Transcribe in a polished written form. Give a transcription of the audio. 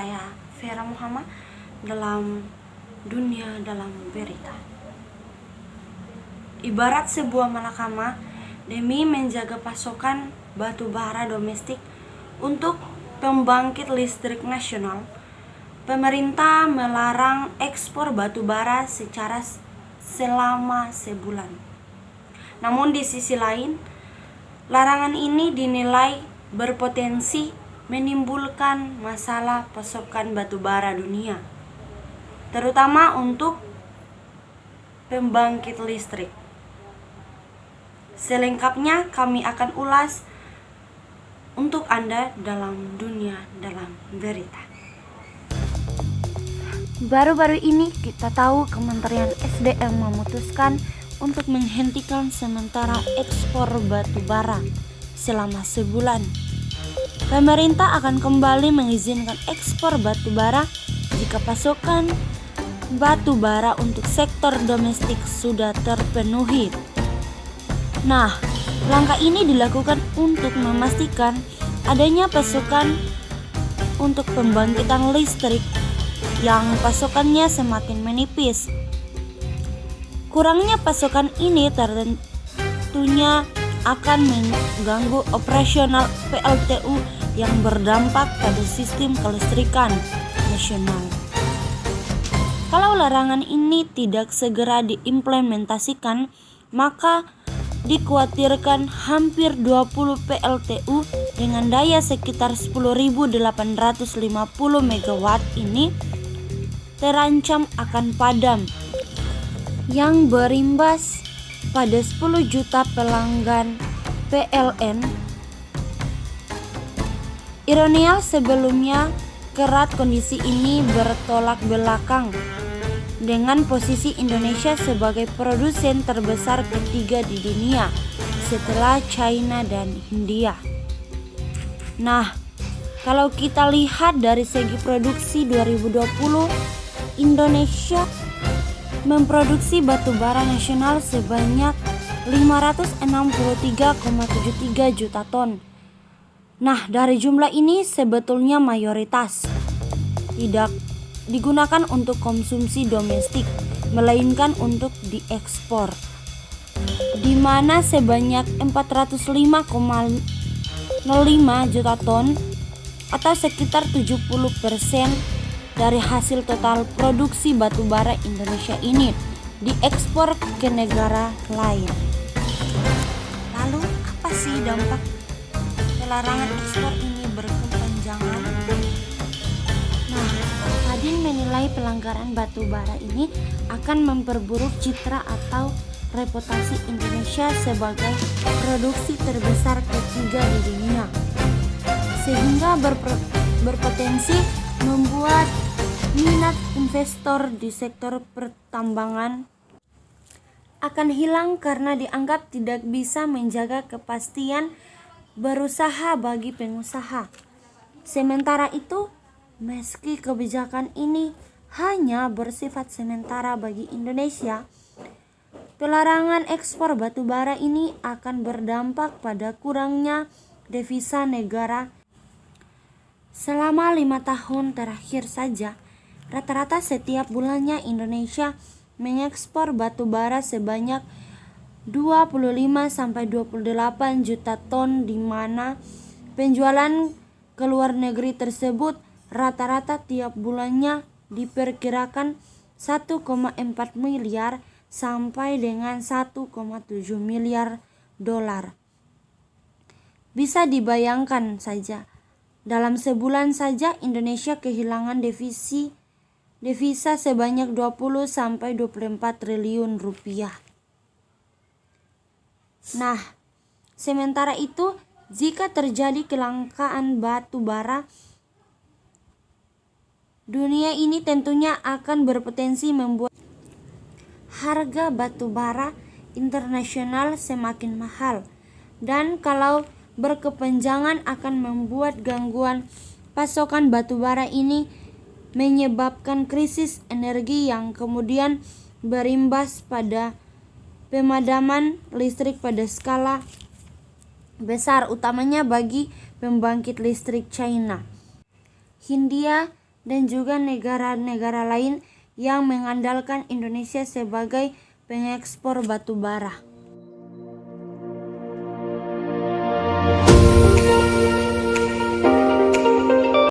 saya Vera Muhammad dalam Dunia Dalam Berita. Ibarat sebuah malakama demi menjaga pasokan batu bara domestik untuk pembangkit listrik nasional, pemerintah melarang ekspor batu bara selama sebulan. Namun di sisi lain, larangan ini dinilai berpotensi menimbulkan masalah pasokan batu bara dunia, terutama untuk pembangkit listrik. Selengkapnya kami akan ulas untuk Anda dalam Dunia Dalam Berita. Baru-baru ini kita tahu Kementerian SDM memutuskan untuk menghentikan sementara ekspor batu bara selama sebulan. Pemerintah akan kembali mengizinkan ekspor batu bara jika pasokan batu bara untuk sektor domestik sudah terpenuhi. Nah, langkah ini dilakukan untuk memastikan adanya pasokan untuk pembangkitan listrik yang pasokannya semakin menipis. Kurangnya pasokan ini tentunya akan mengganggu operasional PLTU yang berdampak pada sistem kelistrikan nasional. Kalau larangan ini tidak segera diimplementasikan, maka dikhawatirkan hampir 20 PLTU dengan daya sekitar 10.850 MW ini terancam akan padam, yang berimbas pada 10 juta pelanggan PLN. Ironial, sebelumnya kerat kondisi ini bertolak belakang dengan posisi Indonesia sebagai produsen terbesar ketiga di dunia setelah China dan India. Nah, kalau kita lihat dari segi produksi 2020, Indonesia memproduksi batu bara nasional sebanyak 563,73 juta ton. Nah, dari jumlah ini sebetulnya mayoritas tidak digunakan untuk konsumsi domestik, melainkan untuk diekspor, di mana sebanyak 405,05 juta ton atau sekitar 70% dari hasil total produksi batu bara Indonesia ini diekspor ke negara lain. Lalu apa sih dampak larangan ekspor ini berkepanjangan? Nah, Kadin menilai pelanggaran batu bara ini akan memperburuk citra atau reputasi Indonesia sebagai produksi terbesar ketiga di dunia, sehingga berpotensi membuat minat investor di sektor pertambangan akan hilang karena dianggap tidak bisa menjaga kepastian berusaha bagi pengusaha. Sementara itu, meski kebijakan ini hanya bersifat sementara bagi Indonesia, pelarangan ekspor batu bara ini akan berdampak pada kurangnya devisa negara. Selama 5 tahun terakhir saja, rata-rata setiap bulannya Indonesia mengekspor batu bara sebanyak 25-28 juta ton, di mana penjualan ke luar negeri tersebut rata-rata tiap bulannya diperkirakan 1,4 miliar sampai dengan 1,7 miliar dolar. Bisa dibayangkan saja, dalam sebulan saja Indonesia kehilangan devisa sebanyak 20-24 triliun rupiah. Nah, sementara itu, jika terjadi kelangkaan batu bara, dunia ini tentunya akan berpotensi membuat harga batu bara internasional semakin mahal, dan kalau berkepanjangan akan membuat gangguan pasokan batu bara ini menyebabkan krisis energi yang kemudian berimbas pada pemadaman listrik pada skala besar, utamanya bagi pembangkit listrik China, Hindia, dan juga negara-negara lain yang mengandalkan Indonesia sebagai pengekspor batu bara.